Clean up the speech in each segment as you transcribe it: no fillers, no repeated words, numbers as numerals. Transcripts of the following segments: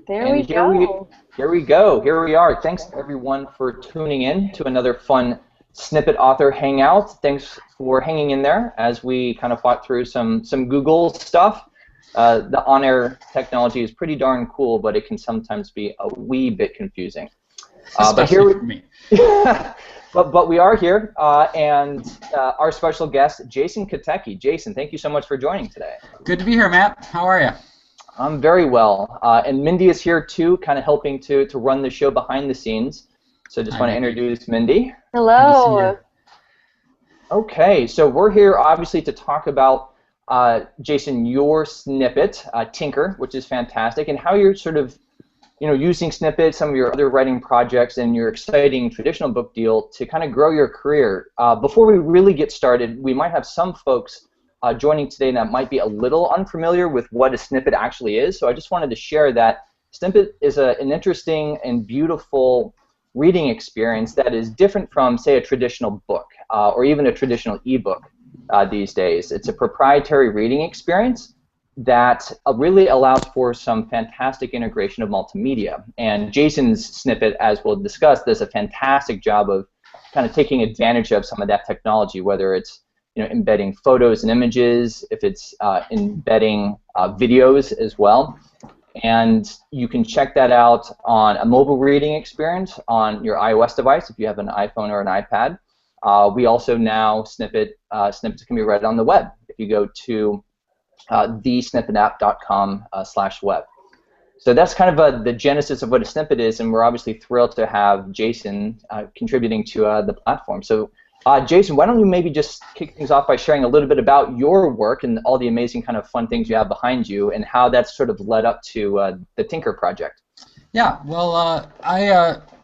There And we go. here we go. Here we are. Thanks everyone for tuning in to another fun Snippet Author Hangout. Thanks for hanging in there as we kind of fought through some Google stuff. The on-air technology is pretty darn cool, but it can sometimes be a wee bit confusing. But here for me. but we are here, and our special guest, Jason Kotecki. Jason, thank you so much for joining today. Good to be here, Matt. How are you? I'm very well, and Mindy is here too, kind of helping to run the show behind the scenes. So just want to introduce Mindy. Hello. Okay, so we're here obviously to talk about, Jason, your snippet, Tinker, which is fantastic, and how you're sort of, using Snippet, some of your other writing projects, and your exciting traditional book deal to kind of grow your career. Before we really get started, we might have some folks joining today that might be a little unfamiliar with what a snippet actually is. So I just wanted to share that Snippet is an interesting and beautiful reading experience that is different from, say, a traditional book or even a traditional ebook these days. It's a proprietary reading experience that really allows for some fantastic integration of multimedia. And Jason's snippet, as we'll discuss, does a fantastic job of kind of taking advantage of some of that technology, whether it's embedding photos and images, if it's embedding videos as well. And you can check that out on a mobile reading experience on your iOS device if you have an iPhone or an iPad. We also now snippets can be read on the web if you go to thesnippetapp.com/web. So that's kind of the genesis of what a snippet is, and we're obviously thrilled to have Jason contributing to the platform. So Jason, why don't you maybe just kick things off by sharing a little bit about your work and all the amazing kind of fun things you have behind you and how that's sort of led up to the Tinker project. Yeah, well,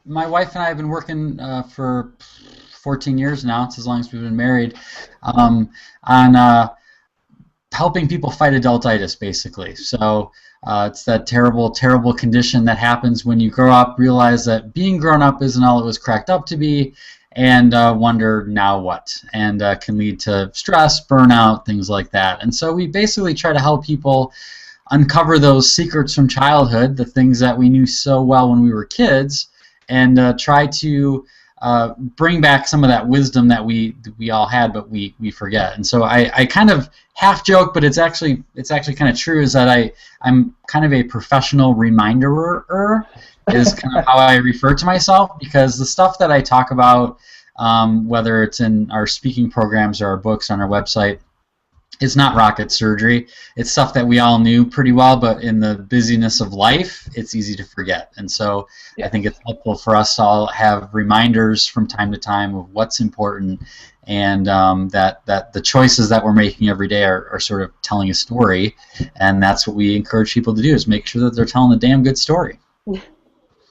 my wife and I have been working for 14 years now, it's as long as we've been married, on helping people fight adultitis, basically. So it's that terrible, terrible condition that happens when you grow up, realize that being grown up isn't all it was cracked up to be, and wonder now what, and can lead to stress, burnout, things like that. And so we basically try to help people uncover those secrets from childhood, the things that we knew so well when we were kids, and try to bring back some of that wisdom that we all had, but we forget. And so I kind of half joke, but it's actually kind of true, is that I'm kind of a professional reminderer, is kind of how I refer to myself, because the stuff that I talk about, whether it's in our speaking programs or our books on our website, it's not rocket surgery. It's stuff that we all knew pretty well, but in the busyness of life, it's easy to forget. And so I think it's helpful for us to all have reminders from time to time of what's important, and that the choices that we're making every day are sort of telling a story. And that's what we encourage people to do, is make sure that they're telling a damn good story.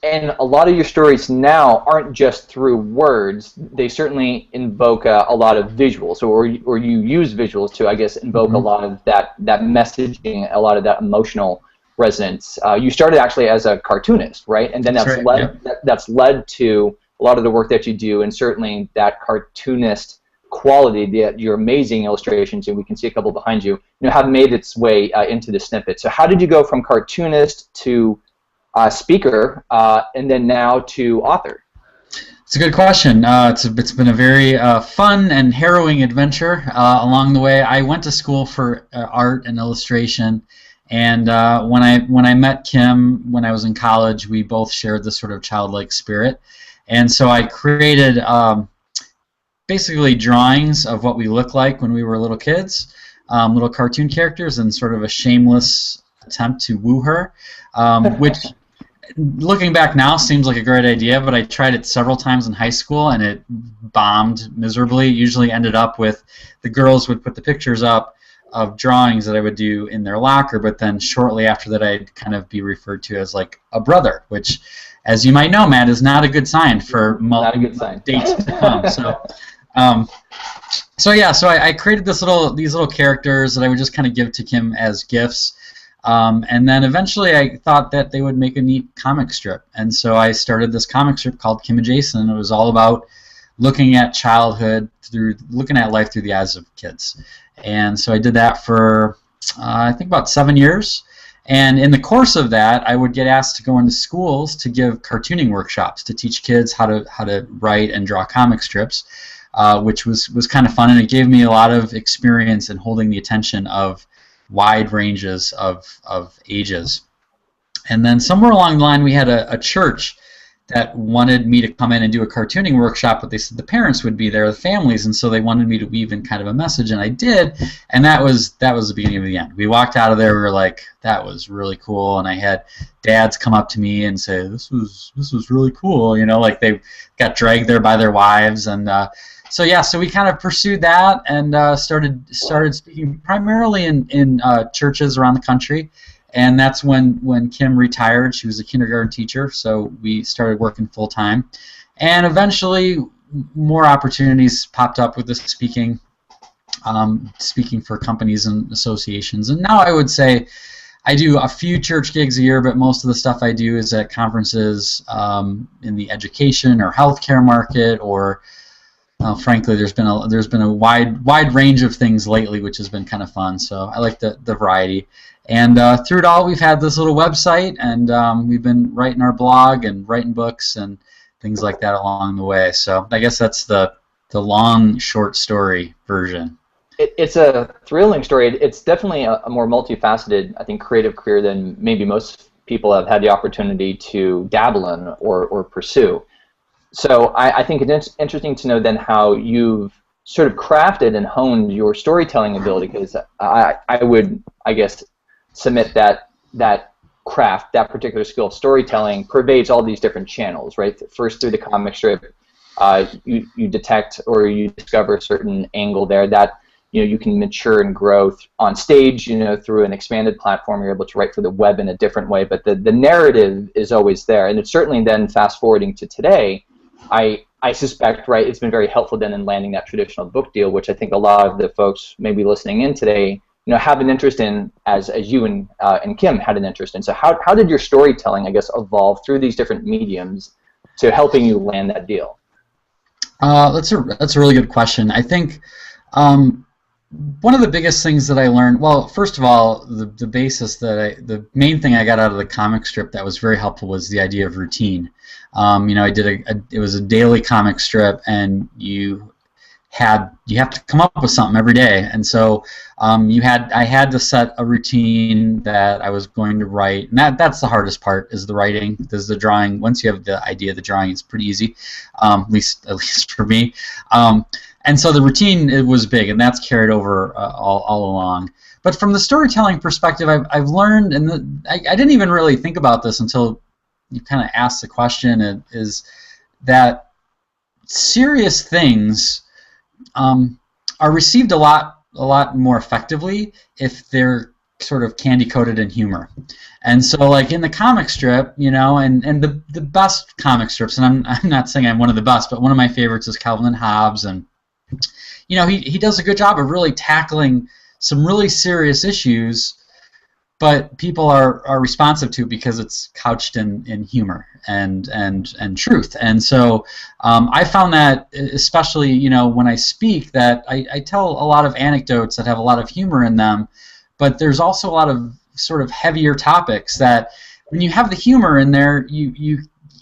And a lot of your stories now aren't just through words. They certainly invoke a lot of visuals, or you use visuals to, I guess, invoke a lot of that messaging, a lot of that emotional resonance. You started actually as a cartoonist, right? And then that's led to a lot of the work that you do, and certainly that cartoonist quality, your amazing illustrations, and we can see a couple behind you, have made its way into the snippet. So how did you go from cartoonist to speaker, and then now to author? It's a good question. It's been a very fun and harrowing adventure along the way. I went to school for art and illustration, and when I met Kim when I was in college, we both shared this sort of childlike spirit, and so I created basically drawings of what we look like when we were little kids, little cartoon characters, and sort of a shameless attempt to woo her, which, looking back now, seems like a great idea, but I tried it several times in high school and it bombed miserably. It usually ended up with the girls would put the pictures up of drawings that I would do in their locker, but then shortly after that I'd kind of be referred to as like a brother, which, as you might know, Matt, is not a good sign for dates to come. So I created these little characters that I would just kind of give to Kim as gifts. And then eventually I thought that they would make a neat comic strip. And so I started this comic strip called Kim and Jason, and it was all about looking at childhood looking at life through the eyes of kids. And so I did that for I think about 7 years. And in the course of that, I would get asked to go into schools to give cartooning workshops to teach kids how to write and draw comic strips, which was kind of fun, and it gave me a lot of experience in holding the attention of wide ranges of ages. And then somewhere along the line, we had a church that wanted me to come in and do a cartooning workshop, but they said the parents would be there, the families, and so they wanted me to weave in kind of a message, and I did, and that was the beginning of the end. We walked out of there, we were like, that was really cool, and I had dads come up to me and say, this was really cool, you know, like they got dragged there by their wives, and so yeah, so we kind of pursued that and started speaking primarily in churches around the country. And that's when Kim retired. She was a kindergarten teacher, so we started working full time. And eventually, more opportunities popped up with the speaking for companies and associations. And now I would say I do a few church gigs a year, but most of the stuff I do is at conferences in the education or healthcare market, or frankly, there's been a wide range of things lately, which has been kind of fun. So I like the variety. And through it all, we've had this little website, and we've been writing our blog and writing books and things like that along the way. So I guess that's the long, short story version. It's a thrilling story. It's definitely a more multifaceted, I think, creative career than maybe most people have had the opportunity to dabble in or pursue. So I think it's interesting to know then how you've sort of crafted and honed your storytelling ability, because I would, I guess, submit that craft, that particular skill of storytelling, pervades all these different channels, right? First, through the comic strip, you detect or you discover a certain angle there that you can mature and grow on stage, through an expanded platform. You're able to write for the web in a different way, but the narrative is always there. And it's certainly then fast forwarding to today, I suspect, right, it's been very helpful then in landing that traditional book deal, which I think a lot of the folks maybe listening in today have an interest in, as you and Kim had an interest in. So how did your storytelling, I guess, evolve through these different mediums to helping you land that deal? That's a really good question. I think one of the biggest things that I learned, well, first of all, the main thing I got out of the comic strip that was very helpful was the idea of routine. I did it was a daily comic strip, and you have to come up with something every day, and so I had to set a routine that I was going to write, and that's the hardest part, is the writing. There's the drawing. Once you have the idea, the drawing is pretty easy, at least for me. And so the routine, it was big, and that's carried over all along. But from the storytelling perspective, I've learned, and I didn't even really think about this until you kind of asked the question, is that serious things are received a lot more effectively if they're sort of candy-coated in humor. And so, like in the comic strip, and the best comic strips, and I'm not saying I'm one of the best, but one of my favorites is Calvin and Hobbes, and he does a good job of really tackling some really serious issues, but people are responsive to it because it's couched in humor and truth. And so I found that, especially when I speak, that I tell a lot of anecdotes that have a lot of humor in them, but there's also a lot of sort of heavier topics that when you have the humor in there,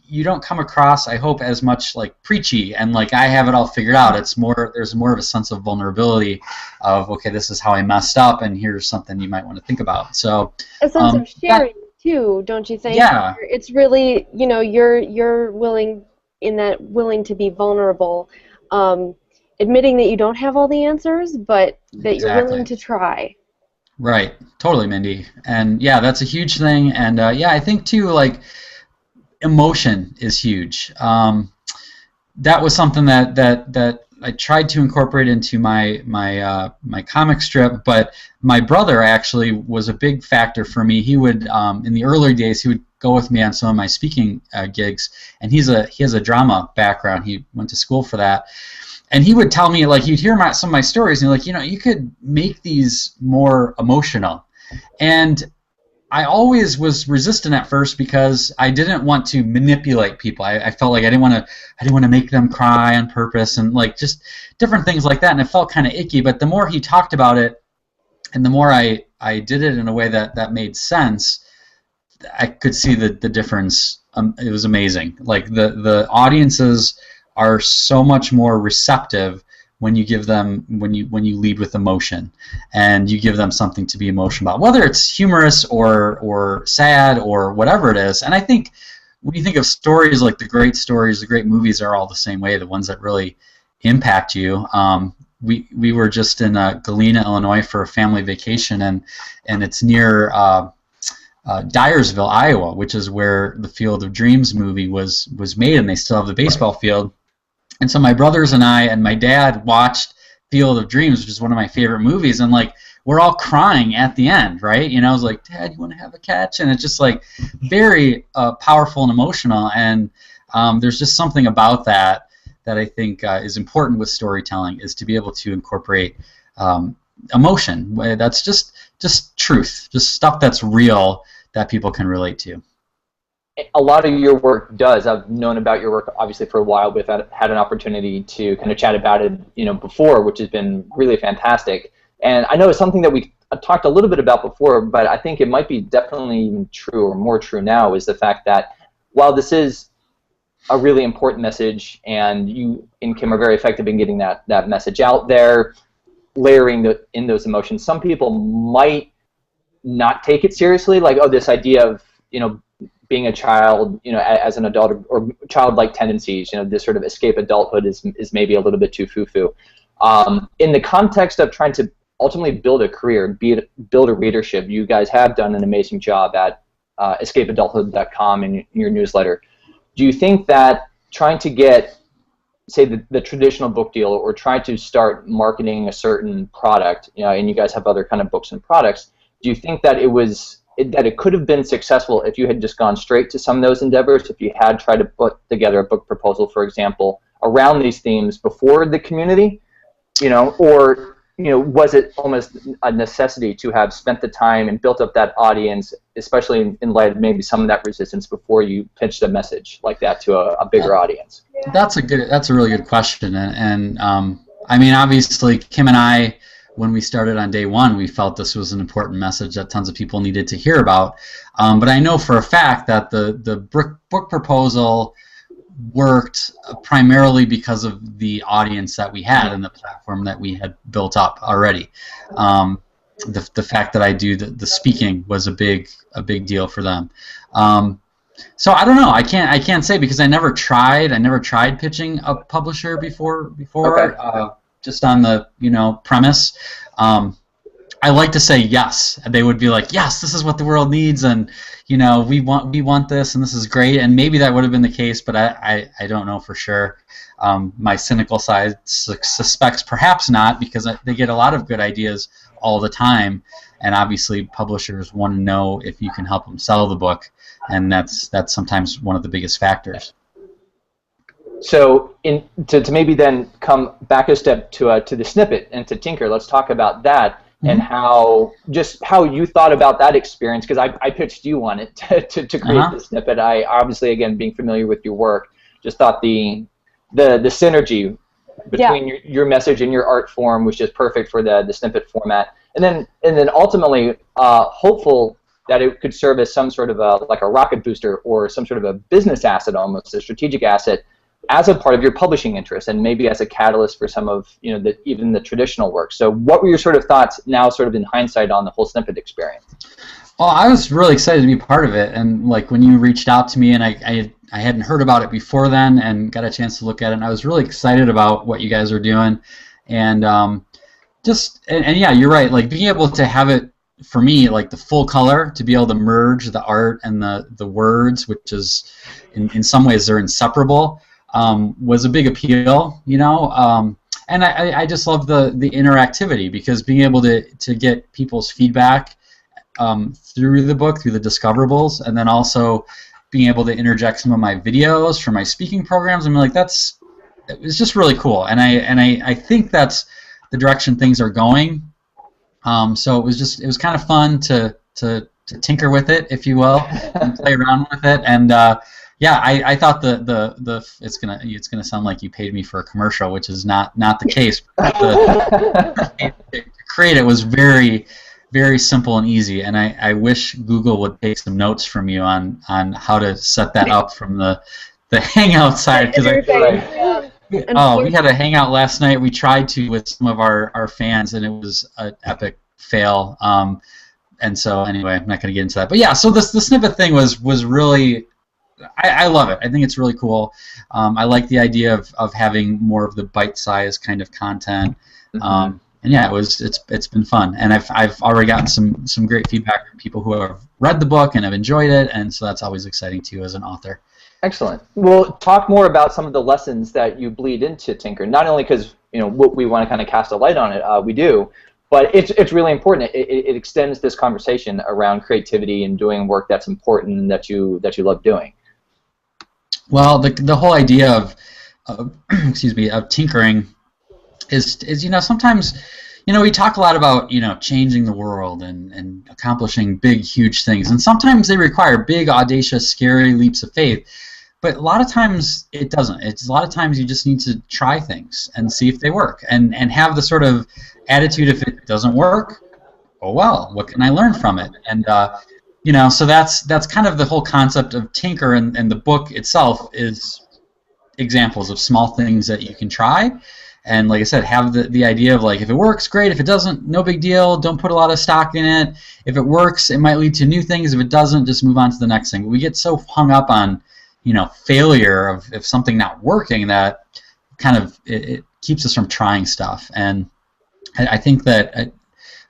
you don't come across, I hope, as much like preachy and like I have it all figured out. There's more of a sense of vulnerability of, okay, this is how I messed up, and here's something you might want to think about. So a sense of sharing too, don't you think? Yeah. It's really, you're willing to be vulnerable, admitting that you don't have all the answers, but that you're willing to try. Right. Totally, Mindy. And yeah, that's a huge thing. And yeah, I think too, like, emotion is huge. That was something that I tried to incorporate into my comic strip, but my brother actually was a big factor for me. He would, in the early days, he would go with me on some of my speaking gigs, and he has a drama background. He went to school for that, and he would tell me, like, you'd hear some of my stories, and you're like, you could make these more emotional, and I always was resistant at first because I didn't want to manipulate people. I felt like I didn't want to make them cry on purpose, and like just different things like that, and it felt kind of icky. But the more he talked about it, and the more I I did it in a way that made sense, I could see the difference. It was amazing. Like the audiences are so much more receptive when you give them when you lead with emotion, and you give them something to be emotional about, whether it's humorous or sad or whatever it is. And I think when you think of stories, like the great stories, the great movies are all the same way. The ones that really impact you. We were just in Galena, Illinois for a family vacation, and it's near Dyersville, Iowa, which is where the Field of Dreams movie was made, and they still have the baseball field. And so my brothers and I and my dad watched Field of Dreams, which is one of my favorite movies, and like we're all crying at the end, right? You know, I was like, Dad, you want to have a catch? And it's just like very powerful and emotional, and there's just something about that I think is important with storytelling, is to be able to incorporate emotion. That's just truth, just stuff that's real that people can relate to. A lot of your work does. I've known about your work obviously for a while, but I've had an opportunity to kind of chat about it, you know, before, which has been really fantastic. And I know it's something that we talked a little bit about before, but I think it might be definitely even true or more true now, is the fact that while this is a really important message, and you and Kim are very effective in getting that message out there, layering in those emotions, some people might not take it seriously, like, oh, this idea of, you know, being a child, you know, as an adult, or childlike tendencies, you know, this sort of escape adulthood is maybe a little bit too foo-foo. In the context of trying to ultimately build a career, build a readership, you guys have done an amazing job at escapeadulthood.com in your newsletter. Do you think that trying to get, say, the traditional book deal, or try to start marketing a certain product, you know, and you guys have other kind of books and products, do you think that it could have been successful if you had just gone straight to some of those endeavors, if you had tried to put together a book proposal, for example, around these themes before the community, you know, or, you know, was it almost a necessity to have spent the time and built up that audience, especially in light of maybe some of that resistance, before you pitched a message like that to a bigger audience? That's a really good question, and I mean, obviously, Kim and I, when we started on day one, we felt this was an important message that tons of people needed to hear about. But I know for a fact that the book proposal worked primarily because of the audience that we had and the platform that we had built up already. The fact that I do the speaking was a big deal for them. So I don't know. I can't say, because I never tried pitching a publisher before. Okay. Just on the, you know, premise. I like to say yes. They would be like, yes, this is what the world needs, and, you know, we want this, and this is great. And maybe that would have been the case, but I don't know for sure. My cynical side suspects perhaps not, because they get a lot of good ideas all the time, and obviously publishers want to know if you can help them sell the book, and that's sometimes one of the biggest factors. So to maybe then come back a step to the snippet and to Tinker, let's talk about that. And how you thought about that experience, because I pitched you on it to create the snippet. I obviously, again, being familiar with your work, just thought the synergy between your message and your art form was just perfect for the snippet format. And then ultimately hopeful that it could serve as some sort of like a rocket booster, or some sort of a business asset, almost a strategic asset, as a part of your publishing interest, and maybe as a catalyst for some of, you know, even the traditional work. So what were your sort of thoughts now, sort of in hindsight, on the whole snippet experience? Well, I was really excited to be part of it, and like when you reached out to me, and I hadn't heard about it before then, and got a chance to look at it, and I was really excited about what you guys are doing, and yeah, you're right. Like being able to have it, for me, like the full color, to be able to merge the art and the words, which is in some ways they're inseparable. Was a big appeal, you know, and I just love the interactivity, because being able to get people's feedback through the book, through the discoverables, and then also being able to interject some of my videos for my speaking programs. I mean, like it's just really cool, and I think that's the direction things are going. So it was kind of fun to tinker with it, if you will, and play around with it, and yeah, I thought it's gonna sound like you paid me for a commercial, which is not the case. To create it was very, very simple and easy. And I wish Google would take some notes from you on how to set that up from the Hangout side, because we had a Hangout last night. We tried to with some of our fans, and it was an epic fail. And so anyway, I'm not going to get into that. But yeah, so the snippet thing was really, I love it. I think it's really cool. I like the idea of having more of the bite-sized kind of content. And yeah, it's been fun, and I've already gotten some great feedback from people who have read the book and have enjoyed it, and so that's always exciting too as an author. Excellent. Well, talk more about some of the lessons that you bleed into Tinker. Not only because we want to kind of cast a light on it, we do, but it's really important. It extends this conversation around creativity and doing work that's important and that you love doing. Well, the whole idea of excuse me, of tinkering is sometimes we talk a lot about changing the world and accomplishing big huge things, and sometimes they require big audacious scary leaps of faith, but a lot of times it doesn't. It's a lot of times you just need to try things and see if they work, and have the sort of attitude, if it doesn't work, oh well, what can I learn from it? And so that's kind of the whole concept of Tinker, and the book itself is examples of small things that you can try. And like I said, have the idea of, like, if it works, great. If it doesn't, no big deal. Don't put a lot of stock in it. If it works, it might lead to new things. If it doesn't, just move on to the next thing. But we get so hung up on, failure of something not working that kind of it keeps us from trying stuff. And I think that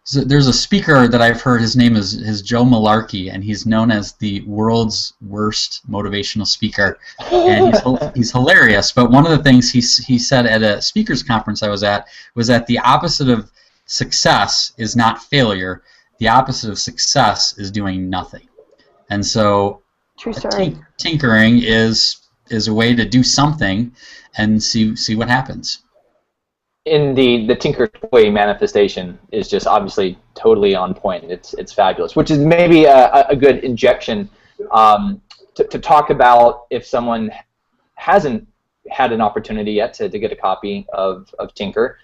so there's a speaker that I've heard. His name is Joe Malarkey, and he's known as the world's worst motivational speaker. And he's hilarious. But one of the things he said at a speakers conference I was at was that the opposite of success is not failure. The opposite of success is doing nothing. And so tinkering is a way to do something and see what happens. In the Tinker Toy manifestation is just obviously totally on point. It's fabulous, which is maybe a good injection to talk about if someone hasn't had an opportunity yet to get a copy of Tinker.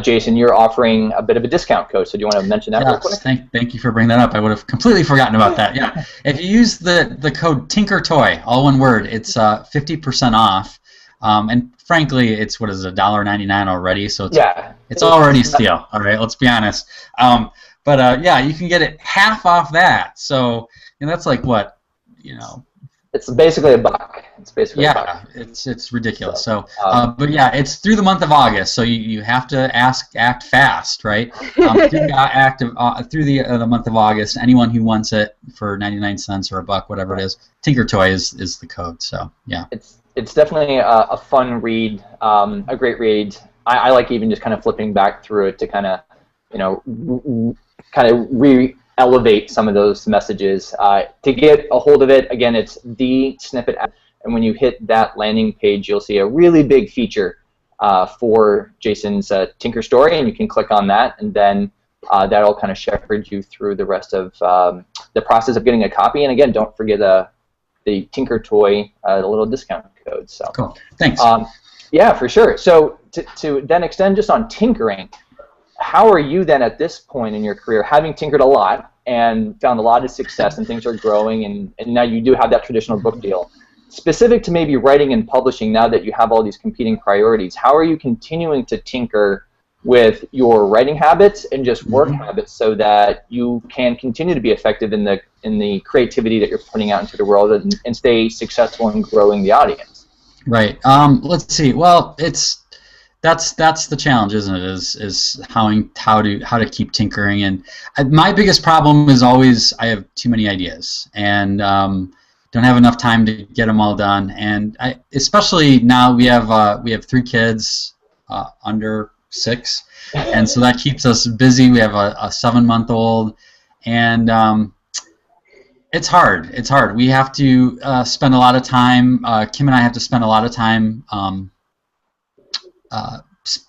Jason, you're offering a bit of a discount code, so do you want to mention that real quick? Thank you for bringing that up. I would have completely forgotten about that. Yeah, if you use the code TinkerToy, all one word, it's 50% off. And frankly, it's $1.99 already, so it's already a steal. All right, let's be honest. But yeah, you can get it half off that. So that's like what It's basically $1. It's basically $1. It's ridiculous. So, but yeah, it's through the month of August, so you have to act fast, right? Through the month of August, anyone who wants it for 99 cents or $1, whatever it is, Tinker Toy is the code. So yeah. It's definitely a fun read, a great read. I like even just kind of flipping back through it to kind of, re-elevate some of those messages. To get a hold of it, again, it's the Snippet app, and when you hit that landing page, you'll see a really big feature for Jason's Tinker story, and you can click on that, and then that'll kind of shepherd you through the rest of the process of getting a copy. And again, don't forget the Tinker Toy, the little discount code. So cool. Thanks. Yeah, for sure. So to then extend just on tinkering, how are you then at this point in your career, having tinkered a lot and found a lot of success and things are growing, and now you do have that traditional book deal, specific to maybe writing and publishing, now that you have all these competing priorities, how are you continuing to tinker with your writing habits and just work habits so that you can continue to be effective in the creativity that you're putting out into the world and stay successful in growing the audience? Right. Let's see. Well, that's the challenge, isn't it? Is how to keep tinkering. And my biggest problem is always I have too many ideas and don't have enough time to get them all done. And especially now we have 3 kids under 6, and so that keeps us busy. We have a 7-month-old, and it's hard. It's hard. We have to spend a lot of time. Kim and I have to spend a lot of time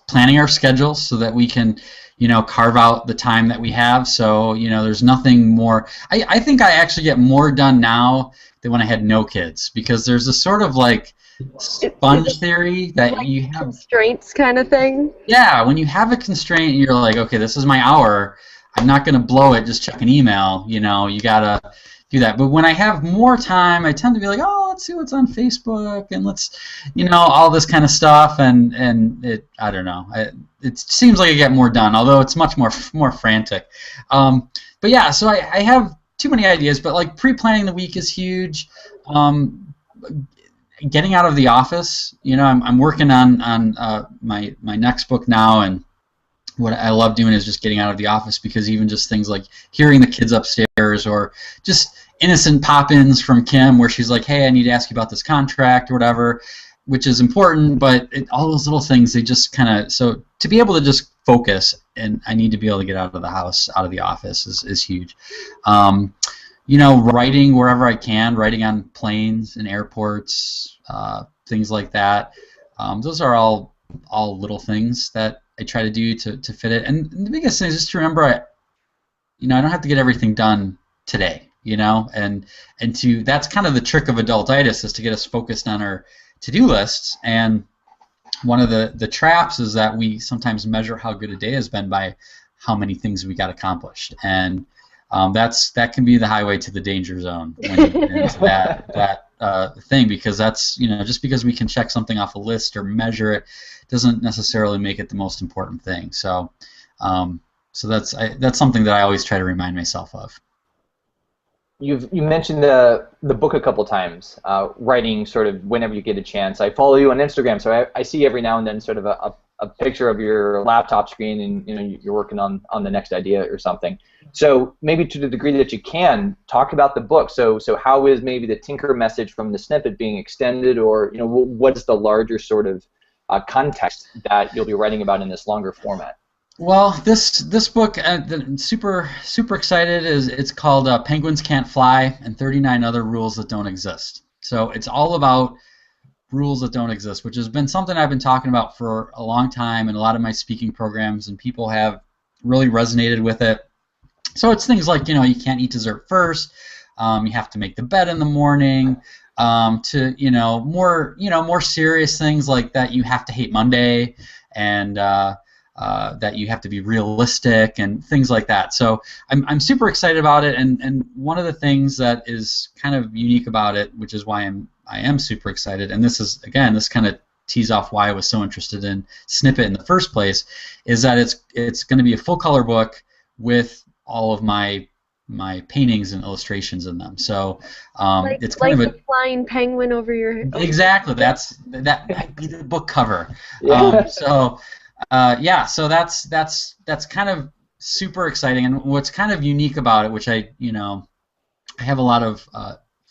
planning our schedules so that we can, carve out the time that we have. So, there's nothing more. I think I actually get more done now than when I had no kids, because there's a sort of like sponge theory that like you have constraints kind of thing. Yeah, when you have a constraint, you're like, okay, this is my hour. I'm not going to blow it just check an email. You know, you got to do that. But when I have more time, I tend to be like, oh, let's see what's on Facebook and let's, you know, all this kind of stuff. And I don't know. It seems like I get more done, although it's much more frantic. But yeah, so I have too many ideas, but like pre-planning the week is huge. Getting out of the office, you know, I'm working on my next book now, and what I love doing is just getting out of the office, because even just things like hearing the kids upstairs, or just innocent pop-ins from Kim where she's like, hey, I need to ask you about this contract or whatever, which is important, but all those little things, they just kind of, so to be able to just focus, and I need to be able to get out of the house, out of the office is huge. You know, writing wherever I can, writing on planes and airports, things like that. Those are all little things that I try to do to fit it. And the biggest thing is just to remember, you know, I don't have to get everything done today, you know, and that's kind of the trick of adultitis, is to get us focused on our to-do lists. And one of the traps is that we sometimes measure how good a day has been by how many things we got accomplished. And that can be the highway to the danger zone when you get into that thing, because that's, you know, just because we can check something off a list or measure it doesn't necessarily make it the most important thing. So that's something that I always try to remind myself of. You mentioned the book a couple times, writing sort of whenever you get a chance. I follow you on Instagram, so I see every now and then sort of a picture of your laptop screen, and you know you're working on the next idea or something. So maybe to the degree that you can, talk about the book. So how is maybe the Tinker message from the snippet being extended, or you know what is the larger sort of context that you'll be writing about in this longer format? Well, this book, super excited, it's called Penguins Can't Fly and 39 Other Rules That Don't Exist. So it's all about rules that don't exist, which has been something I've been talking about for a long time in a lot of my speaking programs, and people have really resonated with it. So it's things like, you know, you can't eat dessert first, you have to make the bed in the morning, to more serious things like that you have to hate Monday, and that you have to be realistic and things like that. So I'm super excited about it, and one of the things that is kind of unique about it, which is why I am super excited, and this kind of tees off why I was so interested in Snippet in the first place, is that it's going to be a full color book with all of my paintings and illustrations in them. So it's kind of a flying penguin over your head. Exactly. That might be the book cover. Yeah. So that's kind of super exciting, and what's kind of unique about it, which I have a lot of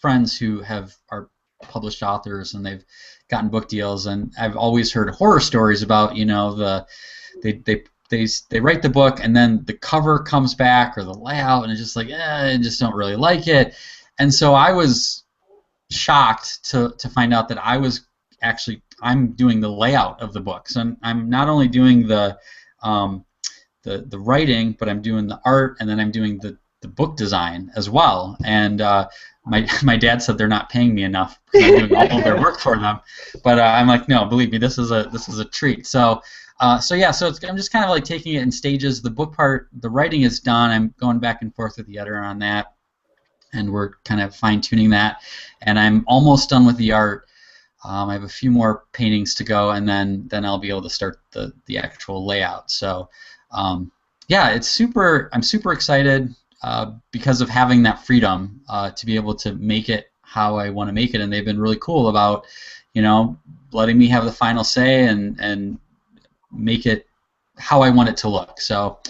friends who are published authors, and they've gotten book deals, and I've always heard horror stories about, you know, they write the book and then the cover comes back, or the layout, and it's just like, I just don't really like it. And so I was shocked to find out that I'm doing the layout of the book. So I'm not only doing the writing, but I'm doing the art, and then I'm doing the book design as well. And my dad said they're not paying me enough because I'm doing all of their work for them. But I'm like, no, believe me, this is a treat. So I'm just kind of like taking it in stages. The book part, the writing is done. I'm going back and forth with the editor on that, and we're kind of fine-tuning that. And I'm almost done with the art. I have a few more paintings to go, and then I'll be able to start the actual layout. So I'm super excited because of having that freedom to be able to make it how I want to make it, and they've been really cool about, you know, letting me have the final say and make it how I want it to look. So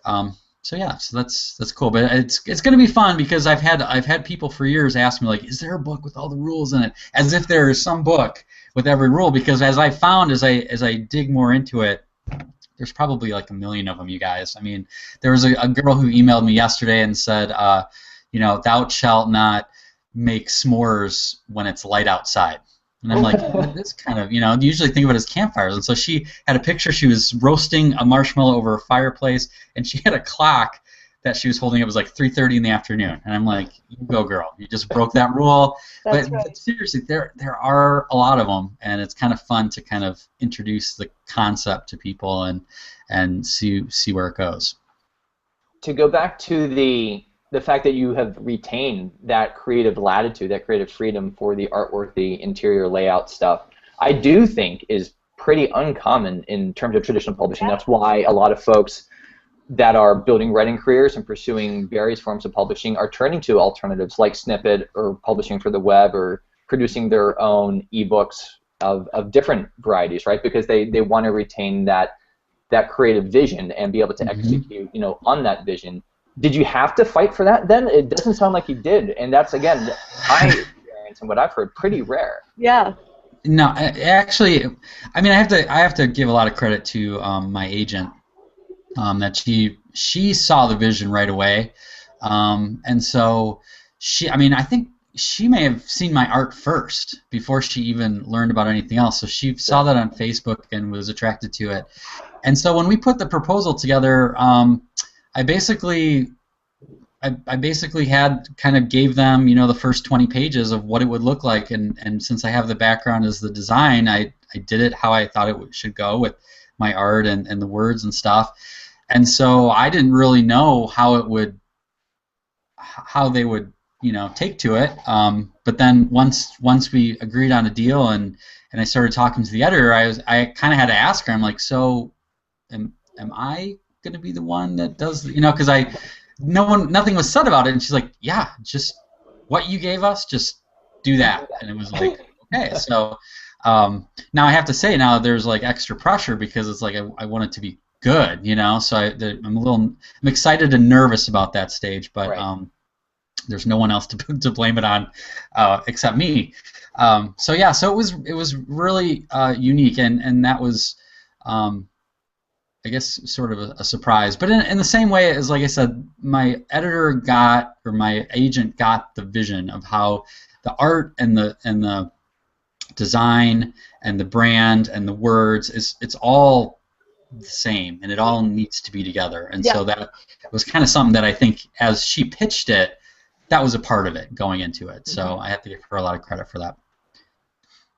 that's cool. But it's going to be fun, because I've had people for years ask me, like, is there a book with all the rules in it? As if there is some book with every rule, because as I found, as I dig more into it, there's probably like 1 million of them, you guys. I mean, there was a girl who emailed me yesterday and said, you know, thou shalt not make s'mores when it's light outside. And I'm like, this kind of, you know, usually think of it as campfires. And so she had a picture. She was roasting a marshmallow over a fireplace, and she had a clock that she was holding. It was like 3:30 in the afternoon. And I'm like, you go, girl. You just broke that rule. But seriously, there are a lot of them, and it's kind of fun to kind of introduce the concept to people and see where it goes. to go back to the fact that you have retained that creative latitude, that creative freedom for the artwork, the interior layout stuff, I do think is pretty uncommon in terms of traditional publishing. That's why a lot of folks that are building writing careers and pursuing various forms of publishing are turning to alternatives like Snippet or publishing for the web or producing their own ebooks of different varieties, right? Because they want to retain that creative vision and be able to execute, on that vision. Did you have to fight for that then? It doesn't sound like you did, and that's, again, my experience and what I've heard, pretty rare. Yeah. No, actually, I mean, I have to give a lot of credit to my agent, that she saw the vision right away, and so I think she may have seen my art first before she even learned about anything else. So she saw that on Facebook and was attracted to it. And so when we put the proposal together, I basically had kind of gave them, the first 20 pages of what it would look like, and since I have the background as the design, I did it how I thought it should go with my art and the words and stuff. And so I didn't really know how they would take to it. But then once we agreed on a deal and I started talking to the editor, I kind of had to ask her. I'm like, so am I going to be the one that does, because nothing was said about it, and she's like, yeah, just what you gave us, just do that. And it was like, okay. So now I have to say, now there's like extra pressure because it's like I want it to be good, So I'm excited and nervous about that stage, but right. There's no one else to blame it on except me. So it was really unique, and that was, I guess, sort of a surprise. But in the same way as, like I said, my my agent got the vision of how the art and the design and the brand and the words it's all the same, and it all needs to be together. And so that was kind of something that I think, as she pitched it, that was a part of it going into it. So I have to give her a lot of credit for that.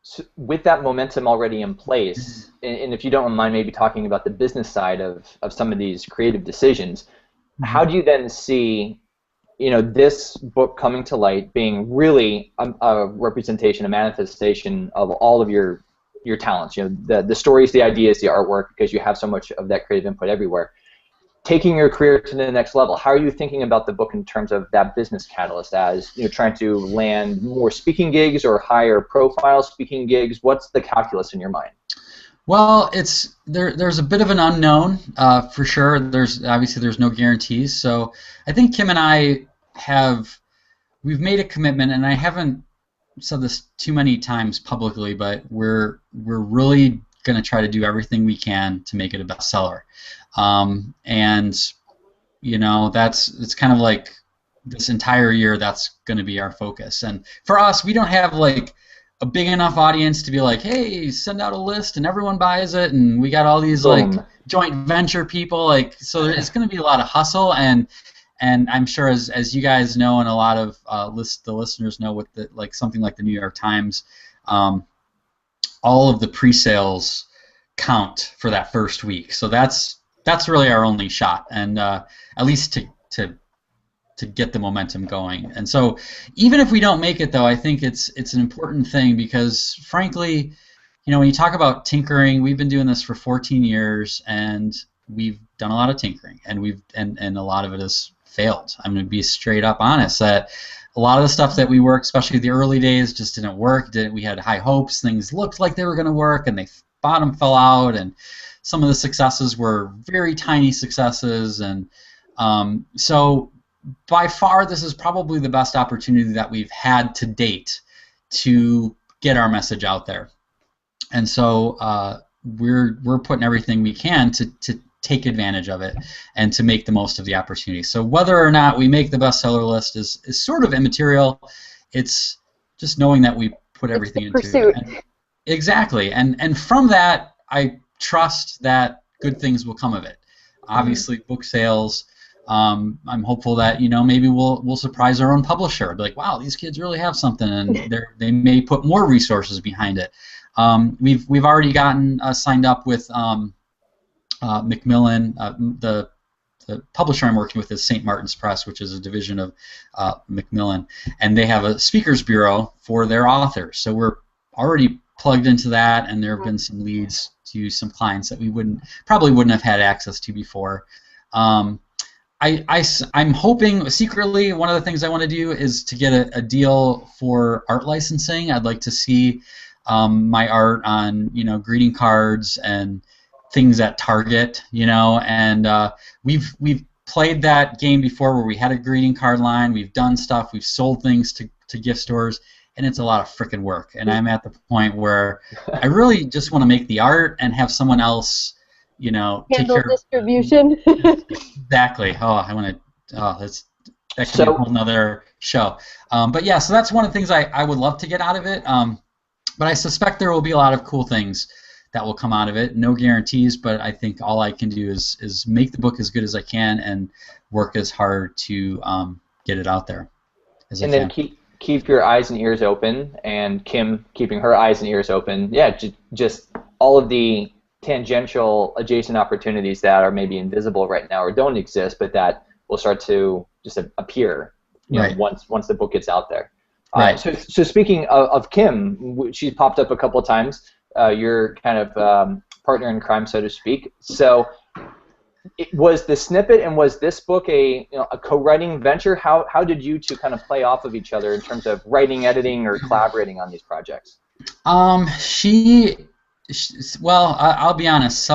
So with that momentum already in place, and if you don't mind maybe talking about the business side of some of these creative decisions, how do you then see, this book coming to light being really a representation, a manifestation of all of your talents, the stories, the ideas, the artwork, because you have so much of that creative input everywhere. Taking your career to the next level, how are you thinking about the book in terms of that business catalyst, as trying to land more speaking gigs or higher profile speaking gigs? What's the calculus in your mind? Well, there's a bit of an unknown for sure. There's no guarantees. So I think Kim and I we've made a commitment, and I haven't said this too many times publicly, but we're really going to try to do everything we can to make it a bestseller. And it's kind of like this entire year that's going to be our focus. And for us, we don't have like a big enough audience to be like, hey, send out a list and everyone buys it, and we got all these like joint venture people, like, so it's going to be a lot of hustle, and I'm sure as you guys know, and a lot of the listeners know, with something like the New York Times, all of the pre-sales count for that first week. So that's really our only shot, and at least to get the momentum going. And so even if we don't make it, though, I think it's an important thing, because frankly, when you talk about tinkering, we've been doing this for 14 years, and we've done a lot of tinkering, and a lot of it has failed. I'm going to be straight up honest that a lot of the stuff that we worked, especially the early days, just didn't work. We had high hopes. Things looked like they were going to work, and bottom fell out, and some of the successes were very tiny successes. And so by far, this is probably the best opportunity that we've had to date to get our message out there. And so we're putting everything we can to take advantage of it and to make the most of the opportunity. So whether or not we make the bestseller list is sort of immaterial. It's just knowing that we put everything into pursuit. It. Exactly. And from that, I trust that good things will come of it. Obviously, book sales. I'm hopeful that maybe we'll surprise our own publisher. Be like, wow, these kids really have something, and they may put more resources behind it. We've already gotten signed up with Macmillan, the the publisher I'm working with is St. Martin's Press, which is a division of Macmillan, and they have a speakers bureau for their authors. So we're already plugged into that, and there have been some leads to some clients that we probably wouldn't have had access to before. I'm hoping secretly one of the things I want to do is to get a deal for art licensing. I'd like to see my art on greeting cards and things at Target, and we've played that game before where we had a greeting card line. We've done stuff. We've sold things to gift stores, and it's a lot of freaking work. And I'm at the point where I really just want to make the art and have someone else, take care distribution. Exactly. Oh, I want to. Oh, that could be a whole nother show. But yeah, so that's one of the things I would love to get out of it. But I suspect there will be a lot of cool things that will come out of it. No guarantees, but I think all I can do is make the book as good as I can and work as hard to get it out there as I can. And then keep your eyes and ears open, and Kim keeping her eyes and ears open. Yeah, just all of the tangential adjacent opportunities that are maybe invisible right now or don't exist, but that will start to just appear once the book gets out there. Right. So speaking of Kim, she's popped up a couple of times. You're kind of partner in crime, so to speak. So, was the Snippet and was this book a co-writing venture? How did you two kind of play off of each other in terms of writing, editing, or collaborating on these projects? Well, I'll be honest.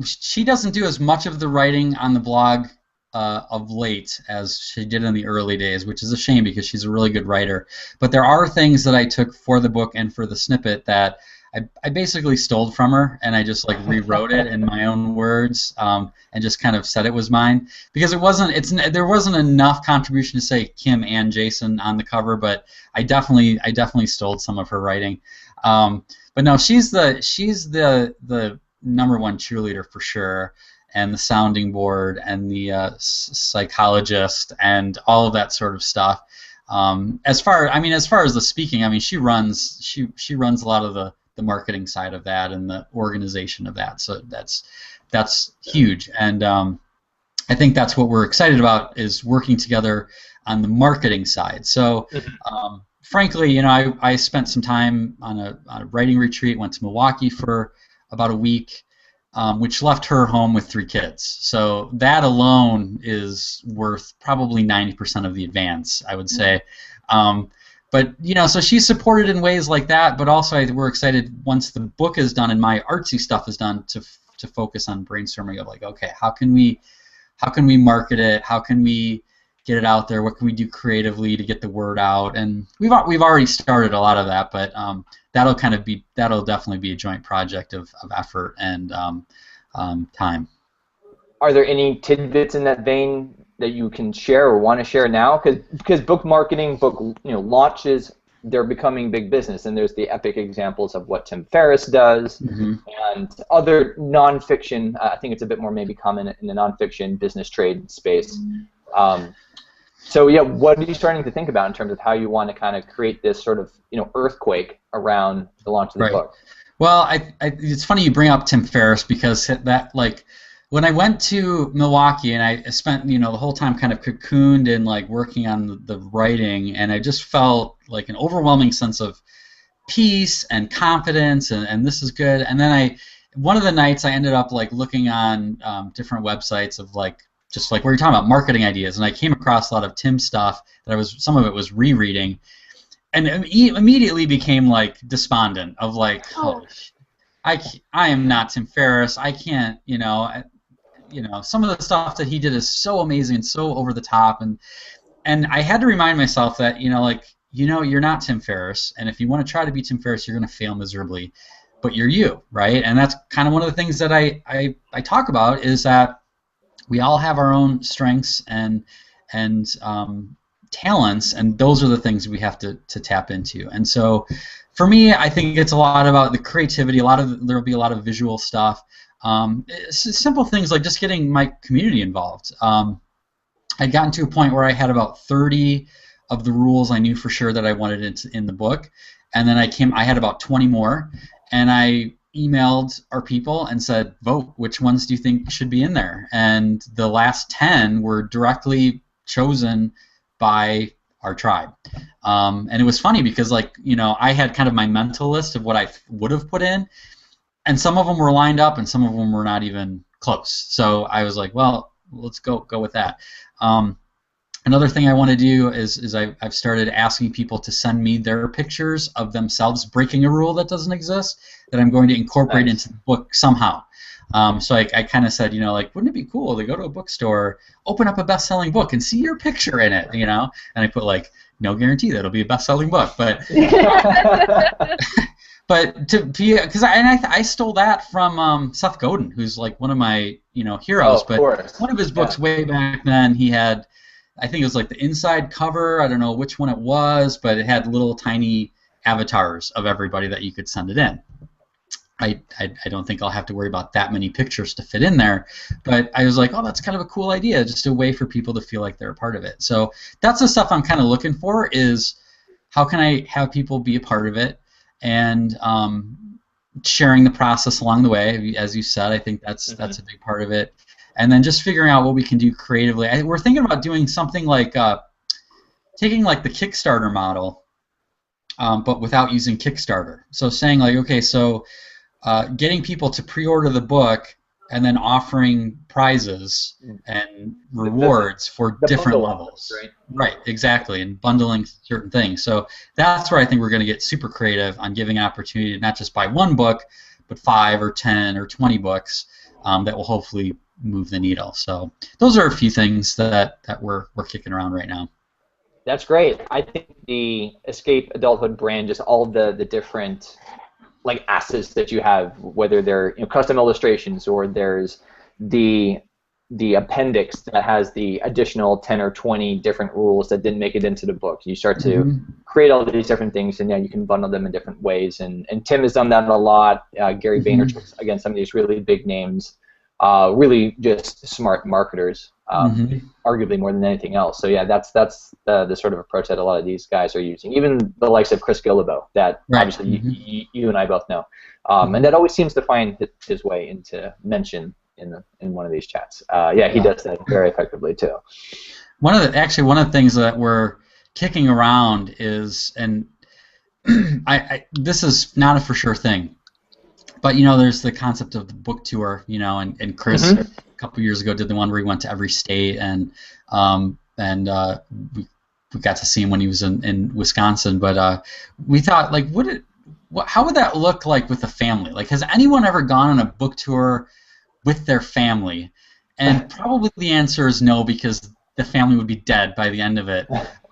She doesn't do as much of the writing on the blog of late as she did in the early days, which is a shame because she's a really good writer. But there are things that I took for the book and for the Snippet that I basically stole from her, and I just rewrote it in my own words and just kind of said it was mine because there wasn't enough contribution to say Kim and Jason on the cover, but I definitely stole some of her writing. But no, she's the #1 cheerleader for sure, and the sounding board and the psychologist and all of that sort of stuff. As far as the speaking, she runs a lot of the marketing side of that and the organization of that. So that's huge, and I think that's what we're excited about is working together on the marketing side. So. Frankly, I spent some time on a writing retreat, went to Milwaukee for about a week, which left her home with 3 kids. So that alone is worth probably 90% of the advance, I would say. But so she's supported in ways like that, but also we're excited once the book is done and my artsy stuff is done to focus on brainstorming of okay, how can we market it? How can we get it out there? What can we do creatively to get the word out? And we've already started a lot of that, but that'll definitely be a joint project of effort and time. Are there any tidbits in that vein that you can share or want to share now? Because book marketing, book launches, they're becoming big business, and there's the epic examples of what Tim Ferriss does, and other nonfiction. I think it's a bit more maybe common in the nonfiction business trade space. So yeah, what are you starting to think about in terms of how you want to kind of create this sort of earthquake around the launch of the book? Well, it's funny you bring up Tim Ferriss because that when I went to Milwaukee and I spent the whole time kind of cocooned and working on the writing, and I just felt an overwhelming sense of peace and confidence and this is good. And then one of the nights I ended up looking on different websites of just where you're talking about marketing ideas, and I came across a lot of Tim's stuff that some of it was rereading, and immediately became despondent of I am not Tim Ferriss. I can't, some of the stuff that he did is so amazing and so over the top, and I had to remind myself that you're not Tim Ferriss, and if you want to try to be Tim Ferriss, you're going to fail miserably, but you're you, right? And that's kind of one of the things that I talk about is that we all have our own strengths and talents, and those are the things we have to tap into. And so, for me, I think it's a lot about the creativity. There'll be a lot of visual stuff. Simple things like just getting my community involved. I'd gotten to a point where I had about 30 of the rules I knew for sure that I wanted in the book, and then I had about 20 more, and I emailed our people and said, vote, which ones do you think should be in there? And the last 10 were directly chosen by our tribe. And it was funny because, like, you know, I had kind of my mental list of what I would have put in, and some of them were lined up and some of them were not even close. So I was like, well, let's go with that. Another thing I want to do is I've started asking people to send me their pictures of themselves breaking a rule that doesn't exist that I'm going to incorporate into the book somehow. So I kind of said, you know, like, wouldn't it be cool to go to a bookstore, open up a best-selling book, and see your picture in it, you know? And I put, like, no guarantee that it'll be a best-selling book, but but to be, because I stole that from Seth Godin, who's like one of my, you know, heroes. But one of his books way back then, he had, I think it was like the inside cover. I don't know which one it was, but it had little tiny avatars of everybody that you could send it in. I don't think I'll have to worry about that many pictures to fit in there, but I was like, oh, that's kind of a cool idea, just a way for people to feel like they're a part of it. So that's the stuff I'm kind of looking for, is how can I have people be a part of it, and sharing the process along the way. As you said, I think that's a big part of it. And then just figuring out what we can do creatively. We're thinking about doing something like taking like the Kickstarter model, but without using Kickstarter. So saying like, okay, so getting people to pre-order the book and then offering prizes and rewards for different levels. Right, exactly, and bundling certain things. So that's where I think we're going to get super creative on giving an opportunity to not just buy one book, but 5 or 10 or 20 books that will hopefully move the needle. So those are a few things that we're kicking around right now. That's great. I think the Escape Adulthood brand, just all the different like assets that you have, whether they're, you know, custom illustrations, or there's the appendix that has the additional 10 or 20 different rules that didn't make it into the book. You start to create all of these different things, and yeah, you can bundle them in different ways. And Tim has done that a lot. Gary Vaynerchuk, again, some of these really big names, really just smart marketers, arguably more than anything else. So yeah, that's the sort of approach that a lot of these guys are using. Even the likes of Chris Guillebeau, that obviously you and I both know, and that always seems to find his way into mention in one of these chats. Yeah, he does that very effectively too. One of the things that we're kicking around is, and this is not a for sure thing, but you know, there's the concept of the book tour, you know, and Chris a couple years ago did the one where he went to every state, and we got to see him when he was in Wisconsin. But we thought, like, how would that look like with a family? Like, has anyone ever gone on a book tour with their family? And probably the answer is no, because the family would be dead by the end of it.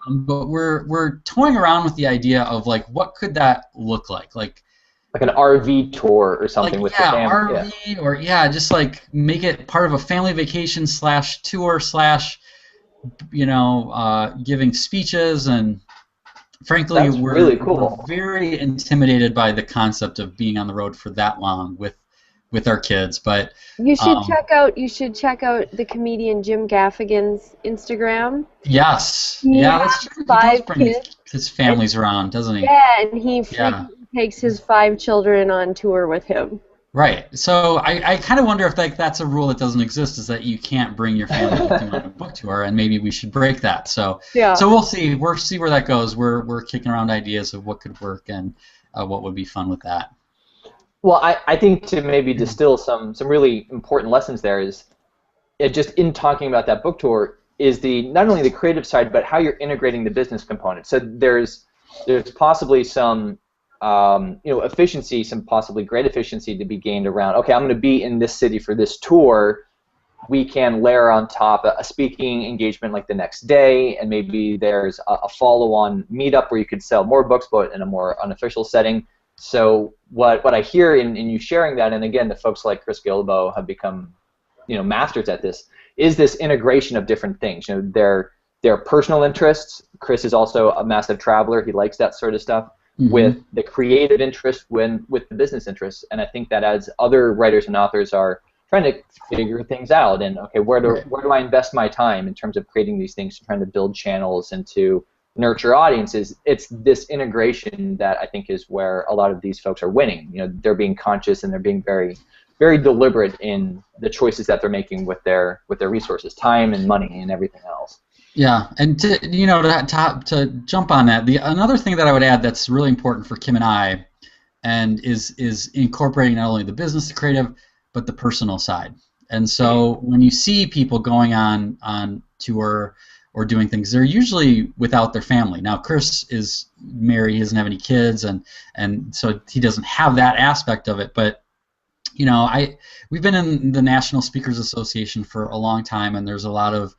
But we're toying around with the idea of, like, what could that look like? Like an RV tour or something, like, with the family. RV, or just like make it part of a family vacation / tour / you know, giving speeches. And frankly, we're really cool. We're very intimidated by the concept of being on the road for that long with our kids. But you should check out the comedian Jim Gaffigan's Instagram. Yes. That's true. 5 kids. His family's around, doesn't he? Yeah, and he takes his 5 children on tour with him. Right. So I kind of wonder if that's a rule that doesn't exist, is that you can't bring your family with you on a book tour, and maybe we should break that. So So we'll see. We'll see where that goes. We're kicking around ideas of what could work and what would be fun with that. Well, I think to maybe distill some really important lessons there is, just in talking about that book tour, is not only the creative side, but how you're integrating the business component. So there's possibly some efficiency, some possibly great efficiency to be gained around, okay, I'm going to be in this city for this tour. We can layer on top a speaking engagement like the next day, and maybe there's a follow-on meetup where you could sell more books, but in a more unofficial setting. So what I hear in you sharing that, and again, the folks like Chris Guillebeau have become, you know, masters at this, is this integration of different things. You know, their personal interests. Chris is also a massive traveler. He likes that sort of stuff. With the creative interest, with the business interests. And I think that as other writers and authors are trying to figure things out, and, okay, where do I invest my time in terms of creating these things, to trying to build channels and to, you know, build relationships, to nurture audiences. It's this integration that I think is where a lot of these folks are winning. You know, they're being conscious and they're being very, very deliberate in the choices that they're making with their resources, time and money and everything else. Yeah, and to jump on that, another thing that I would add that's really important for Kim and I, and is incorporating not only the business, the creative, but the personal side. And so when you see people going on tour or doing things, they're usually without their family. Now, Chris is married; he doesn't have any kids, and so he doesn't have that aspect of it. But you know, we've been in the National Speakers Association for a long time, and there's a lot of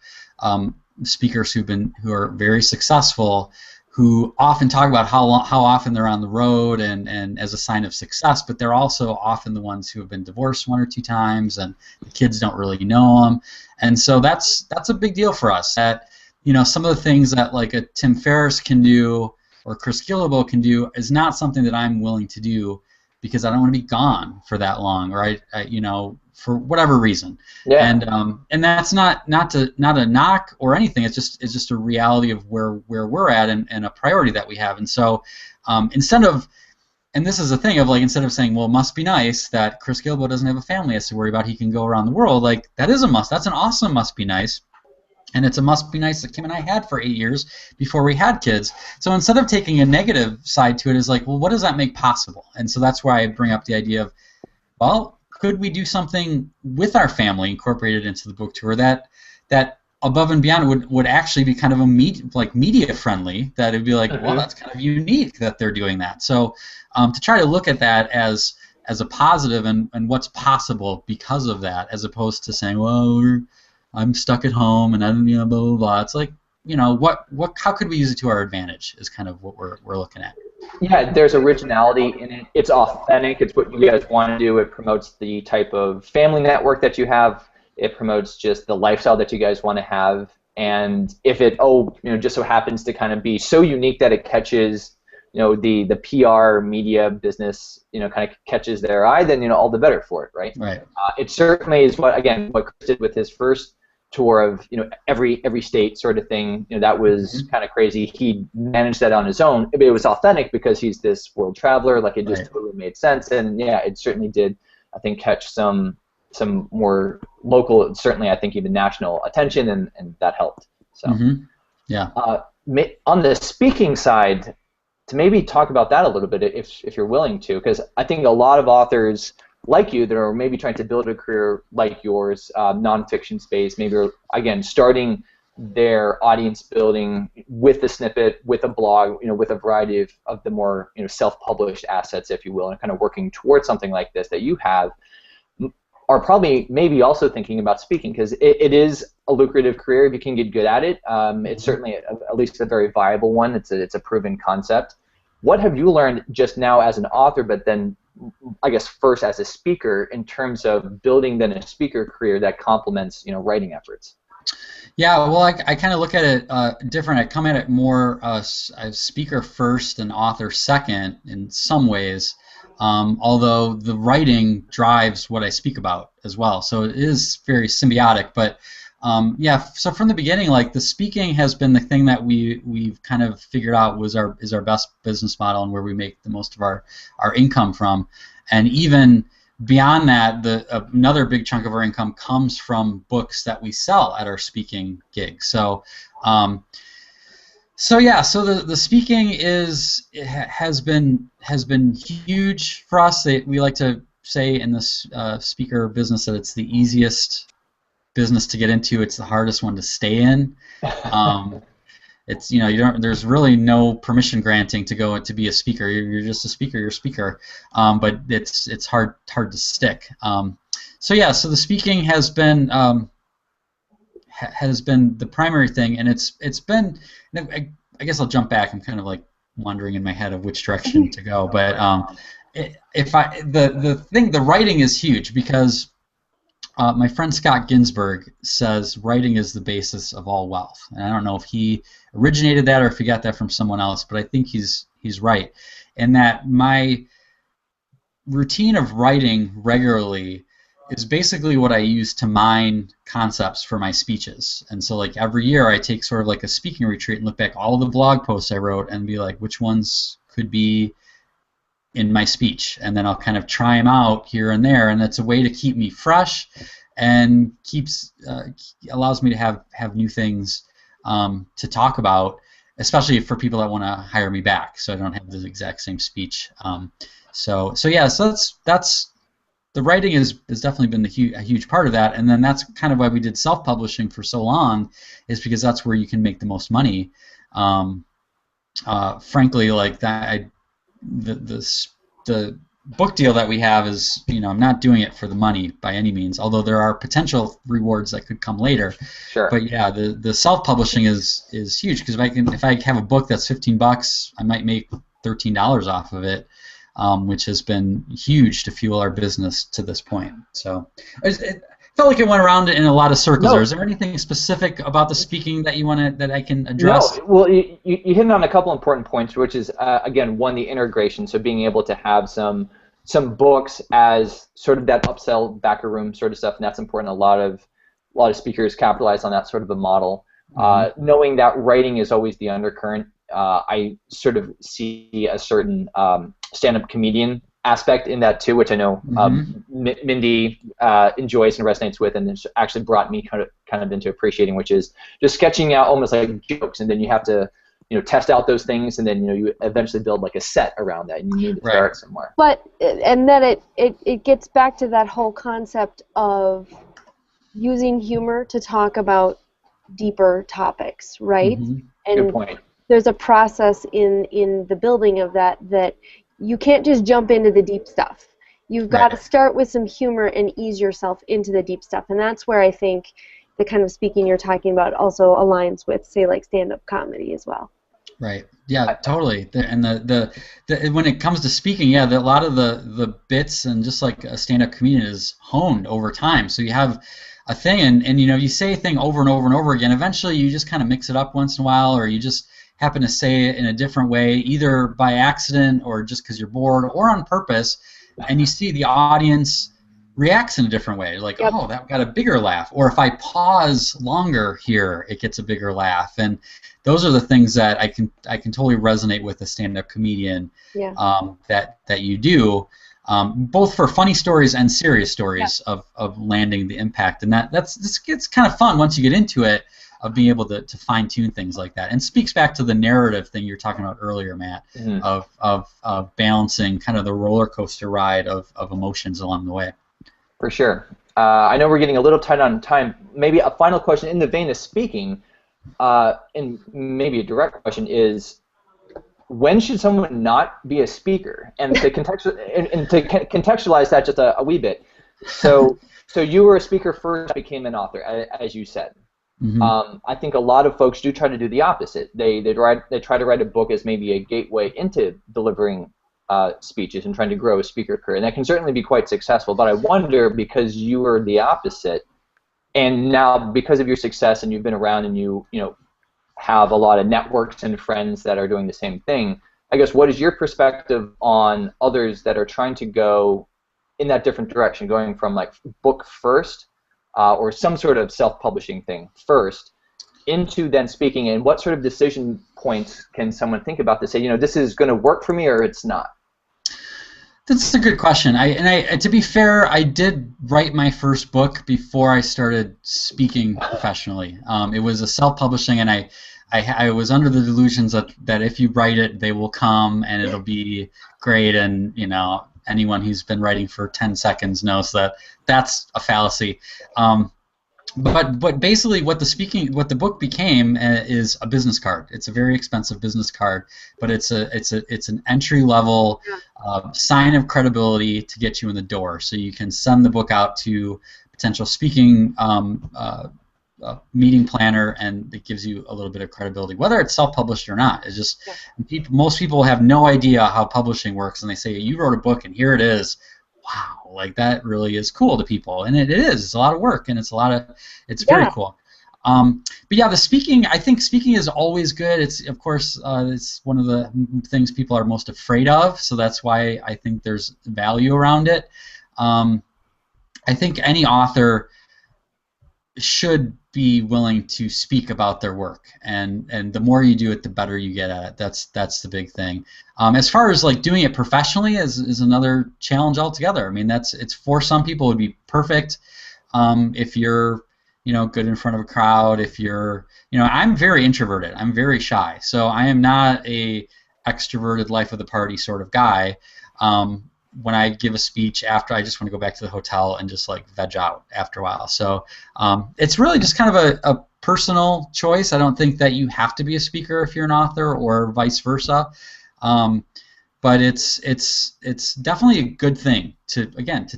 speakers who are very successful, who often talk about how often they're on the road and as a sign of success, but they're also often the ones who have been divorced 1 or 2 times, and the kids don't really know them, and so that's a big deal for us. That, you know, some of the things that like a Tim Ferriss can do or Chris Gillibo can do is not something that I'm willing to do, because I don't want to be gone for that long, or I you know, for whatever reason. Yeah. And that's not a knock or anything. It's just a reality of where we're at and a priority that we have. And so instead of, and this is the thing of like, instead of saying, well, it must be nice that Chris Gilbo doesn't have a family he has to worry about, he can go around the world, like that is a must. That's an awesome must be nice. And it's a must be nice that Kim and I had for 8 years before we had kids. So instead of taking a negative side to it, is like, well, what does that make possible? And so that's why I bring up the idea of, well, could we do something with our family incorporated into the book tour that above and beyond would actually be kind of a media friendly, that it'd be like, well, that's kind of unique that they're doing that. So to try to look at that as a positive and what's possible because of that, as opposed to saying, well, I'm stuck at home and I don't, you know, blah blah blah. It's like, you know, how could we use it to our advantage is kind of what we're looking at. Yeah, there's originality in it. It's authentic. It's what you guys want to do. It promotes the type of family network that you have. It promotes just the lifestyle that you guys want to have. And if it, just so happens to kind of be so unique that it catches, you know, the PR media business, you know, kind of catches their eye, then, you know, all the better for it, right? Right. It certainly is what Chris did with his first tour of, you know, every state sort of thing. You know, that was kind of crazy. He managed that on his own. It was authentic because he's this world traveler. Like, it just totally made sense. And yeah, it certainly did, I think, catch some more local, certainly I think even national attention, and that helped. So yeah. On the speaking side, to maybe talk about that a little bit, if you're willing to, because I think a lot of authors like you that are maybe trying to build a career like yours, nonfiction space, maybe again starting their audience building with a snippet, with a blog, you know, with a variety of the more, you know, self-published assets, if you will, and kind of working towards something like this that you have, are probably maybe also thinking about speaking, because it is a lucrative career if you can get good at it. It's certainly at least a very viable one. It's a proven concept. What have you learned just now as an author, but then I guess first as a speaker, in terms of building then a speaker career that complements, you know, writing efforts? Yeah, well, I kind of look at it different. I come at it more speaker first and author second in some ways, although the writing drives what I speak about as well. So it is very symbiotic. But yeah, so from the beginning, like, the speaking has been the thing that we've kind of figured out is our best business model and where we make the most of our income from. And even beyond that, another big chunk of our income comes from books that we sell at our speaking gigs. So yeah, so the speaking has been huge for us. We like to say in this speaker business that it's the easiest business to get into. It's the hardest one to stay in. It's, you know, there's really no permission granting to go to be a speaker. You're just a speaker. You're a speaker. But it's hard to stick. So yeah, so the speaking has been the primary thing, and it's been. I guess I'll jump back. I'm kind of like wandering in my head of which direction to go. But the writing is huge, because my friend Scott Ginsberg says writing is the basis of all wealth. And I don't know if he originated that or if he got that from someone else, but I think he's right. And that my routine of writing regularly is basically what I use to mine concepts for my speeches. And so like every year I take sort of like a speaking retreat and look back all the blog posts I wrote and be like, which ones could be in my speech? And then I'll kind of try them out here and there, and it's a way to keep me fresh and allows me to have new things to talk about, especially for people that want to hire me back, so I don't have the exact same speech. So that's the writing is definitely been a huge part of that, and then that's kind of why we did self-publishing for so long, is because that's where you can make the most money. Frankly, like that, the book deal that we have is, I'm not doing it for the money by any means, although there are potential rewards that could come later. Sure. But yeah, the self-publishing is huge, because if I have a book that's $15, I might make $13 off of it. Which has been huge to fuel our business to this point. So it felt like it went around in a lot of circles. No. Is there anything specific about the speaking that that I can address? No. Well, you hit on a couple important points, which is again, one, the integration. So being able to have some books as sort of that upsell backer room sort of stuff, and that's important. A lot of speakers capitalize on that sort of a model. Knowing that writing is always the undercurrent. I sort of see a certain stand-up comedian aspect in that too, which I know Mindy enjoys and resonates with, and it's actually brought me kind of into appreciating, which is just sketching out almost like jokes, and then you have to test out those things, and then you eventually build like a set around that, and you need to start somewhere. But and then it gets back to that whole concept of using humor to talk about deeper topics, right? And good point. There's a process in the building of that you can't just jump into the deep stuff. You've got to start with some humor and ease yourself into the deep stuff, and that's where I think the kind of speaking you're talking about also aligns with, say, like stand-up comedy as well. Right. Yeah, totally. And the when it comes to speaking, yeah, a lot of the bits and just like a stand-up comedian is honed over time. So you have a thing, and you say a thing over and over and over again. Eventually, you just kind of mix it up once in a while, or you just happen to say it in a different way, either by accident or just because you're bored or on purpose, and you see the audience reacts in a different way. Like, oh, that got a bigger laugh. Or if I pause longer here, it gets a bigger laugh. And those are the things that I can totally resonate with a stand-up comedian that you do, both for funny stories and serious stories of landing the impact. And this gets kind of fun once you get into it, of being able to fine-tune things like that, and speaks back to the narrative thing you were talking about earlier, Matt, of balancing kind of the roller coaster ride of emotions along the way. For sure. I know we're getting a little tight on time. Maybe a final question in the vein of speaking, and maybe a direct question is, when should someone not be a speaker? And to contextualize that just a wee bit. So you were a speaker first, became an author, as you said. I think a lot of folks do try to do the opposite. They try to write a book as maybe a gateway into delivering speeches and trying to grow a speaker career, and that can certainly be quite successful. But I wonder, because you were the opposite, and now because of your success and you've been around and you have a lot of networks and friends that are doing the same thing, I guess what is your perspective on others that are trying to go in that different direction, going from like book first or some sort of self-publishing thing first into then speaking, and what sort of decision points can someone think about to say, this is going to work for me or it's not? That's a good question. To be fair, I did write my first book before I started speaking professionally. It was a self-publishing, and I was under the delusions that if you write it, they will come and it'll be great, and anyone who's been writing for 10 seconds knows that that's a fallacy. But basically, what the book became is a business card. It's a very expensive business card, but it's an entry level sign of credibility to get you in the door. So you can send the book out to potential speaking meeting planner, and it gives you a little bit of credibility, whether it's self-published or not. It's just most people have no idea how publishing works, and they say, you wrote a book and here it is. Wow, like that really is cool to people, and it is. It's a lot of work, and it's very cool. But yeah, I think speaking is always good. It's, of course, it's one of the things people are most afraid of, so that's why I think there's value around it. I think any author should be willing to speak about their work, and the more you do it, the better you get at it. That's the big thing. As far as like doing it professionally is another challenge altogether. I mean, it's for some people it would be perfect if you're good in front of a crowd. If you're I'm very introverted. I'm very shy, so I am not a extroverted life of the party sort of guy. When I give a speech, after I just want to go back to the hotel and just like veg out after a while. So it's really just kind of a personal choice. I don't think that you have to be a speaker if you're an author or vice versa. But it's definitely a good thing to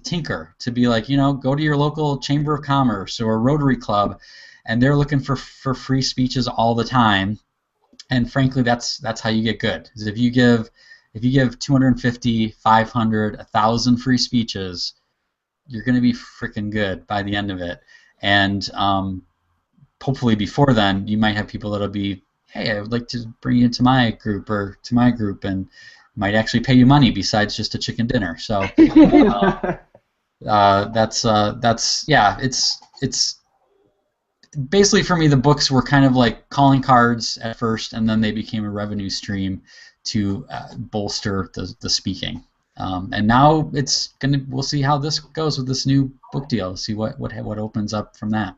tinker, to be like, go to your local chamber of commerce or Rotary Club, and they're looking for free speeches all the time. And frankly, that's how you get good. Is if you give 250, 500, 1,000 free speeches, you're going to be freaking good by the end of it. And hopefully before then, you might have people that'll be, hey, I would like to bring you into my group or to my group, and might actually pay you money besides just a chicken dinner. So it's basically, for me, the books were kind of like calling cards at first, and then they became a revenue stream to bolster the speaking. And now we'll see how this goes with this new book deal. See what opens up from that.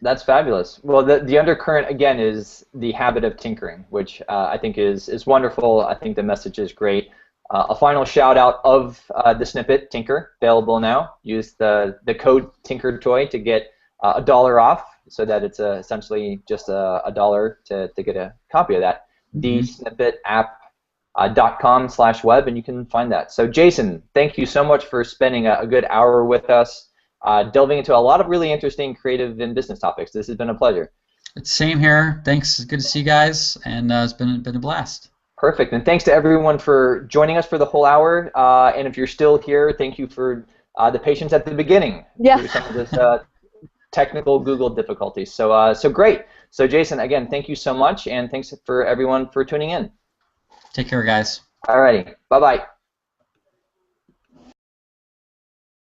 That's fabulous. Well, the undercurrent again is the habit of tinkering, which I think is wonderful. I think the message is great. A final shout out of the Snippet Tinker, available now. Use the code TinkerToy to get $1 off, so that it's essentially just $1 to get a copy of that. The Snippet app. .com/web, and you can find that. So Jason, thank you so much for spending a good hour with us, delving into a lot of really interesting creative and business topics. This has been a pleasure. It's same here. Thanks. It's good to see you guys, and it's been a blast. Perfect, and thanks to everyone for joining us for the whole hour. And if you're still here, thank you for the patience at the beginning. Yeah. Through some of this technical Google difficulties. So great. So Jason, again, thank you so much, and thanks for everyone for tuning in. Take care, guys. Alrighty. Bye-bye.